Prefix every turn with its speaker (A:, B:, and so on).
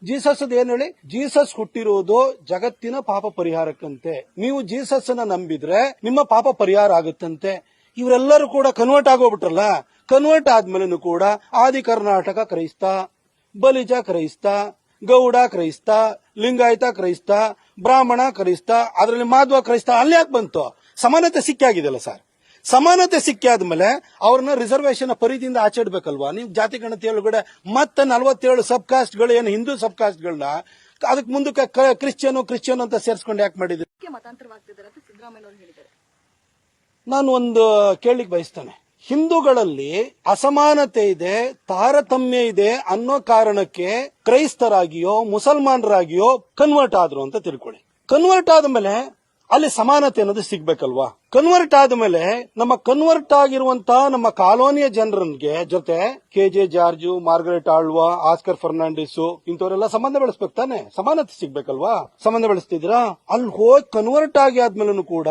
A: Jesus ಏನ್ ಹೇಳಿ, Jesus ಹುಟ್ಟಿರೋದು ಜಗತ್ತಿನ ಪಾಪ ಪರಿಹಾರಕ್ಕಂತೆ. ನೀವು ಜೀಸಸ್ ಅನ್ನ ನಂಬಿದ್ರೆ ನಿಮ್ಮ ಪಾಪ ಪರಿಹಾರ ಆಗುತ್ತಂತೆ. ಇವರೆಲ್ಲರೂ ಕೂಡ ಕನ್ವರ್ಟ್ ಆಗೋಗ್ಬಿಟ್ರಲ್ಲ. ಕನ್ವರ್ಟ್ ಆದ್ಮೇಲೆ ಕೂಡ ಆದಿ ಕರ್ನಾಟಕ ಕ್ರೈಸ್ತ, ಬಲಿಜ ಕ್ರೈಸ್ತ, ಗೌಡ ಕ್ರೈಸ್ತ, ಲಿಂಗಾಯತ ಕ್ರೈಸ್ತ, ಬ್ರಾಹ್ಮಣ ಕ್ರೈಸ್ತ, ಅದರಲ್ಲಿ ಮಾಧ್ವ ಕ್ರೈಸ್ತ, ಅಲ್ಲಿ ಯಾಕೆ ಬಂತು? ಸಮಾನತೆ ಸಿಕ್ಕಾಗಿದೆಯಲ್ಲ ಸರ್. ಸಮಾನತೆ ಸಿಕ್ಕಾದ್ಮೇಲೆ ಅವ್ರನ್ನ ರಿಸರ್ವೇಶನ್ ಪರಿಧಿಯಿಂದ ಆಚೆ ಇಡ್ಬೇಕಲ್ವಾ? ನೀವು ಜಾತಿ ಗಣತಿ ಒಳಗಡೆ ಮತ್ತೆ 47 ಸಬ್ ಕಾಸ್ಟ್ಗಳು, ಏನು ಹಿಂದೂ ಸಬ್ ಕಾಸ್ಟ್ಗಳನ್ನ ಅದಕ್ಕೆ ಮುಂದಕ್ಕೆ ಕ್ರಿಶ್ಚಿಯನ್ ಅಂತ ಸೇರಿಸ್ಕೊಂಡು ಯಾಕೆ ಮಾಡಿದ್ರಿ? ನಾನು ಒಂದು ಕೇಳಲಿಕ್ಕೆ ಬಯಸ್ತೇನೆ. ಹಿಂದೂಗಳಲ್ಲಿ ಅಸಮಾನತೆ ಇದೆ, ತಾರತಮ್ಯ ಇದೆ ಅನ್ನೋ ಕಾರಣಕ್ಕೆ ಕ್ರೈಸ್ತರಾಗಿಯೋ ಮುಸಲ್ಮಾನರಾಗಿಯೋ ಕನ್ವರ್ಟ್ ಆದ್ರು ಅಂತ ತಿಳ್ಕೊಳ್ಳಿ. ಕನ್ವರ್ಟ್ ಆದ್ಮೇಲೆ ಅಲ್ಲಿ ಸಮಾನತೆ ಅನ್ನೋದು ಸಿಗ್ಬೇಕಲ್ವಾ? ಕನ್ವರ್ಟ್ ಆದ್ಮೇಲೆ ನಮ್ಮ ಕನ್ವರ್ಟ್ ಆಗಿರುವಂತ ನಮ್ಮ ಕಾಲೋನಿಯ ಜನರಿಗೆ ಜೊತೆ KJ George, Margaret Alva, Oscar Fernandes ಇಂಥವರೆಲ್ಲ ಸಂಬಂಧ ಬೆಳೆಸ್ಬೇಕು ತಾನೆ? ಸಮಾನತೆ ಸಿಗ್ಬೇಕಲ್ವಾ? ಸಂಬಂಧ ಬೆಳೆಸ್ತಿದ್ರಾ? ಅಲ್ಲಿ ಹೋಗಿ ಕನ್ವರ್ಟ್ ಆಗಿ ಆದ್ಮೇಲೂ ಕೂಡ